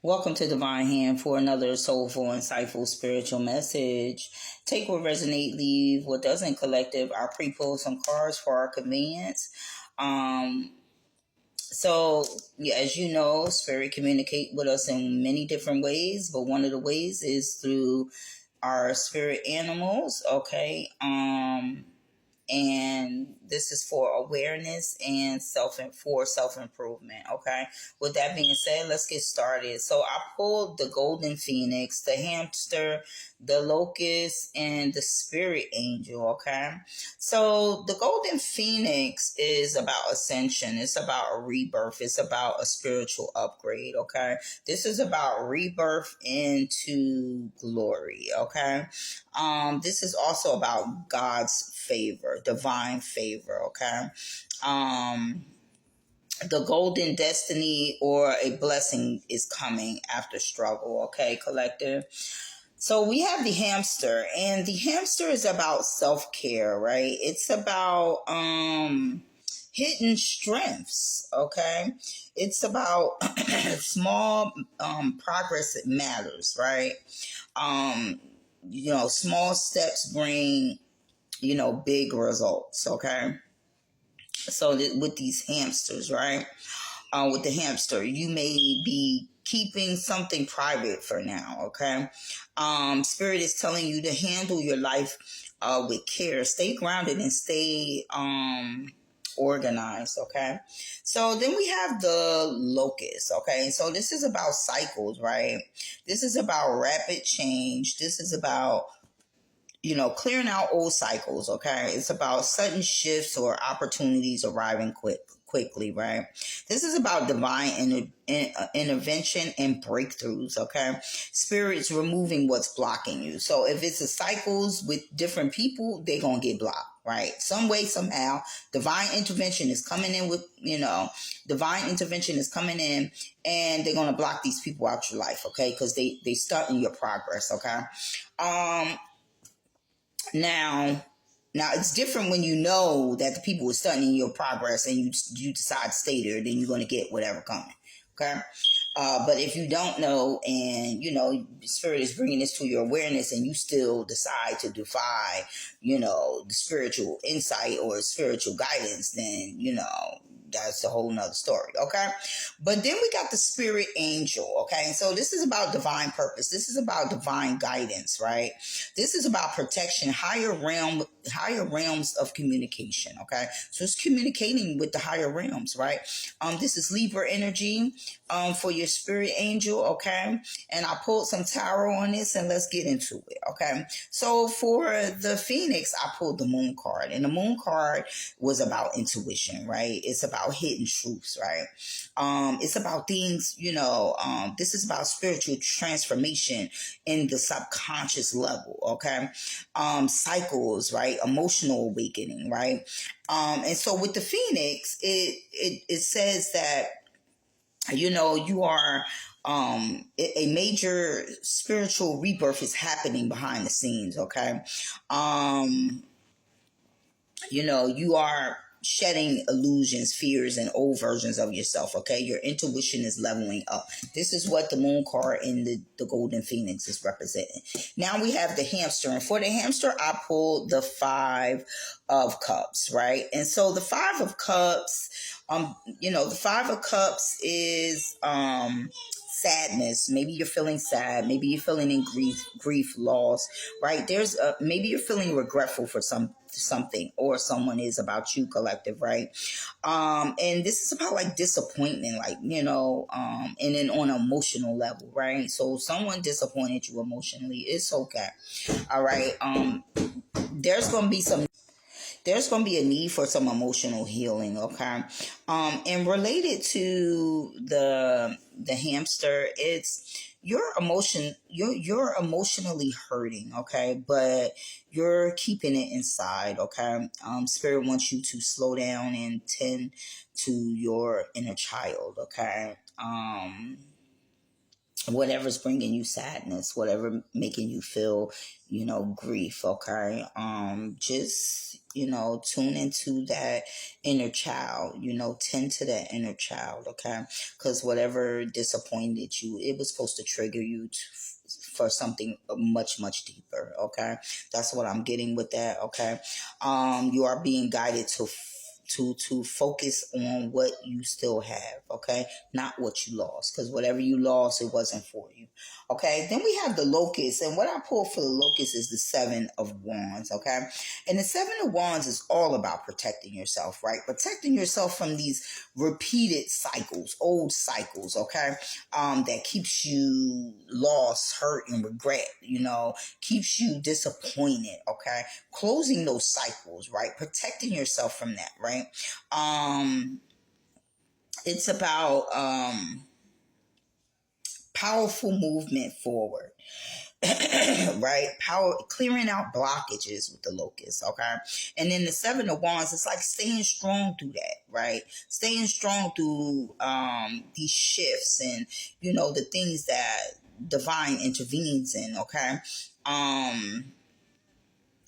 Welcome to Divine Hand for another soulful, insightful, spiritual message. Take what resonate, leave what doesn't. Collective. I pre-pulled some cards for our convenience. Um, yeah, as you know, spirit communicate with us in many different ways, but one of the ways is through our spirit animals. Okay. And this is for awareness and self improvement. Okay, with that being said, let's get started. So I pulled the golden phoenix, the hamster, the locust, and the spirit angel. Okay, so the golden phoenix is about ascension, it's about a rebirth, it's about a spiritual upgrade. Okay, this is about rebirth into glory. Okay, this is also about God's favor, divine favor. Okay, um, the golden destiny or a blessing is coming after struggle. Okay, collective. So we have the hamster, and the hamster is about self care, right? It's about hidden strengths. Okay, it's about small progress that matters, right? um Small steps bring, big results. Okay, so with these hamsters, right? With the hamster, you may be keeping something private for now. Okay, spirit is telling you to handle your life with care, stay grounded, and stay organized. Okay, so then we have the locust. Okay, so this is about cycles, right? This is about rapid change. This is about, clearing out old cycles. Okay, it's about sudden shifts or opportunities arriving quickly, right? This is about divine intervention and breakthroughs. Okay, spirits removing what's blocking you. So if it's a cycles with different people, they're gonna get blocked, right? Some way, somehow, divine intervention is coming in with, divine intervention is coming in, and they're gonna block these people out your life. Okay, because they stunting your progress. Okay, um now, it's different when you know that the people are stunting your progress and you decide to stay there, then you're going to get whatever coming. Okay. But if you don't know, and spirit is bringing this to your awareness, and you still decide to defy, the spiritual insight or spiritual guidance, then that's a whole nother story. Okay, but then we got the spirit angel. Okay, so this is about divine purpose, this is about divine guidance, right? This is about protection, higher realms of communication. Okay, so it's communicating with the higher realms, right? This is Libra energy for your spirit angel. Okay, and I pulled some tarot on this, and let's get into it. Okay, so for the phoenix, I pulled the moon card, and the moon card was about intuition, right? It's about hidden truths, right? It's about things, this is about spiritual transformation in the subconscious level. Okay, cycles, right? Emotional awakening, right? And so with the phoenix, it says that, you are, a major spiritual rebirth is happening behind the scenes. Okay, you are shedding illusions, fears, and old versions of yourself. Okay, your intuition is leveling up. This is what the moon card in the golden phoenix is representing. Now we have the hamster, and for the hamster, I pulled the five of cups, right? And so the five of cups, the five of cups is sadness. Maybe you're feeling sad, maybe you're feeling in grief, loss, right? Maybe you're feeling regretful for something or someone is about you, collective, right? And this is about like disappointment, like, and then on an emotional level, right? So someone disappointed you emotionally, it's okay. All right. There's gonna be some there's going to be a need for some emotional healing. Okay, and related to the hamster, it's your emotion, you're emotionally hurting. Okay, but you're keeping it inside. Okay, spirit wants you to slow down and tend to your inner child. Okay, whatever's bringing you sadness, whatever making you feel, grief. Okay. Just, tune into that inner child, tend to that inner child. Okay. Because whatever disappointed you, it was supposed to trigger you for something much, much deeper. Okay. That's what I'm getting with that. Okay. You are being guided to focus on what you still have, okay, not what you lost, because whatever you lost, it wasn't for you. Okay, then we have the locust, and what I pulled for the locust is the seven of wands. Okay, and the seven of wands is all about protecting yourself, right? Protecting yourself from these repeated cycles, old cycles. Okay, that keeps you lost, hurt, and regret, keeps you disappointed. Okay, closing those cycles, right? Protecting yourself from that, right? um it's about powerful movement forward. Right, power, clearing out blockages with the locust. Okay, and then the seven of wands, it's like staying strong through that, right? Staying strong through these shifts, and the things that divine intervenes in. Okay, um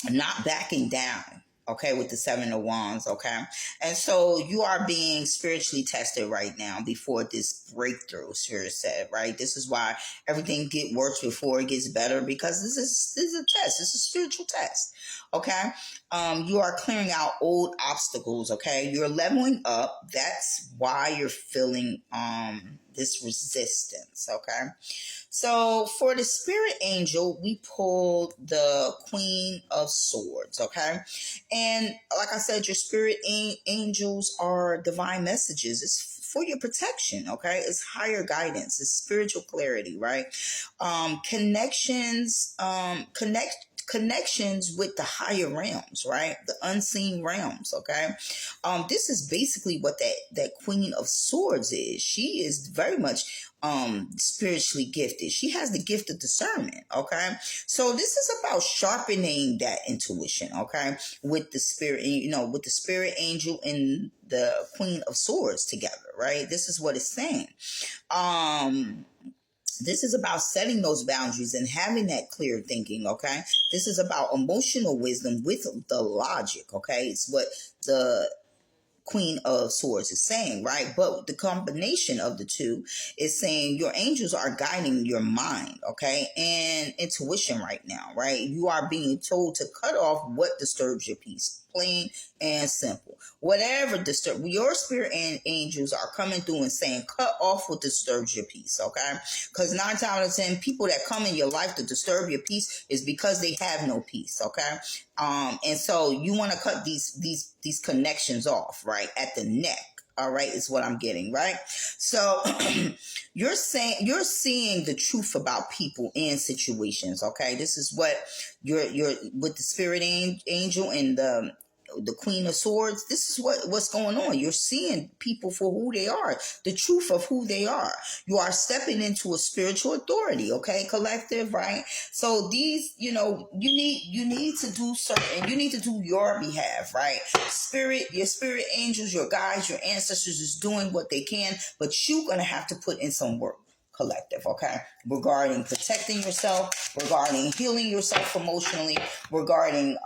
not backing down. Okay, with the seven of wands. Okay, and so you are being spiritually tested right now before this breakthrough. Spirit said, right? This is why everything get worse before it gets better, because this is a test. This is a spiritual test. Okay, you are clearing out old obstacles. Okay, you're leveling up. That's why you're feeling this resistance. Okay, so for the spirit angel, we pulled the Queen of Swords, okay? And like I said, your spirit angels are divine messages. It's for your protection, okay? It's higher guidance, it's spiritual clarity, right? Connections with the higher realms, right? The unseen realms. Okay, this is basically what that Queen of Swords is. She is very much spiritually gifted. She has the gift of discernment. Okay, so this is about sharpening that intuition. Okay, with the spirit, with the spirit angel and the Queen of Swords together, right? This is what it's saying. um this is about setting those boundaries and having that clear thinking. Okay, this is about emotional wisdom with the logic. Okay, it's what the Queen of Swords is saying, right? But the combination of the two is saying your angels are guiding your mind, okay, and intuition right now, right? You are being told to cut off what disturbs your peace, plain and simple. Whatever disturb your spirit and angels are coming through and saying, cut off what disturbs your peace, okay? Because 9 times out of 10, people that come in your life to disturb your peace is because they have no peace, okay? And so you want to cut these connections off, right, at the neck. All right, is what I'm getting, right? So you're seeing the truth about people and situations. Okay, this is what you're with the spirit angel and the Queen of Swords. This is what's going on. You're seeing people for who they are, the truth of who they are. You are stepping into a spiritual authority, okay, collective, right? So these, you need to do certain, you need to do your behalf, right? Your spirit angels, your guides, your ancestors is doing what they can, but you're gonna have to put in some work, collective. Okay, regarding protecting yourself, regarding healing yourself emotionally, regarding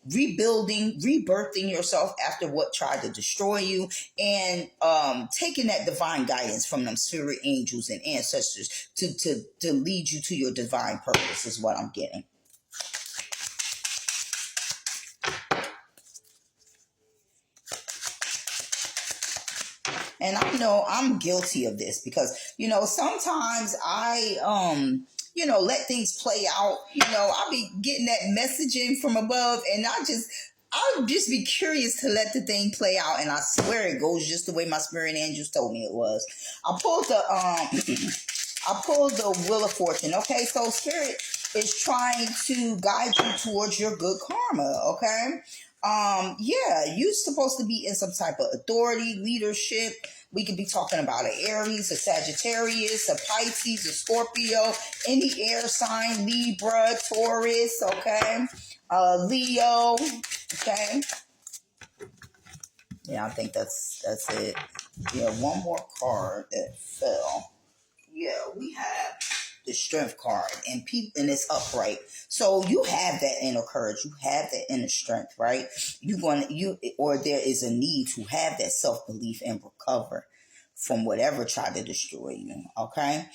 rebuilding, rebirthing yourself after what tried to destroy you, and taking that divine guidance from them spirit angels and ancestors to lead you to your divine purpose is what I'm getting. And I know I'm guilty of this because, sometimes I, let things play out. I'll be getting that messaging from above, and I'll just be curious to let the thing play out. And I swear it goes just the way my spirit angels told me it was. I pulled the Wheel of Fortune. Okay, so spirit is trying to guide you towards your good karma. Okay. Yeah, you're supposed to be in some type of authority, leadership. We could be talking about an Aries, a Sagittarius, a Pisces, a Scorpio, any air sign, Libra, Taurus, okay, Leo, okay. Yeah, I think that's it. Yeah, one more card that fell. Yeah, we have the strength card, and it's upright. So you have that inner courage, you have that inner strength, right? Or there is a need to have that self belief and recover from whatever tried to destroy you. Okay.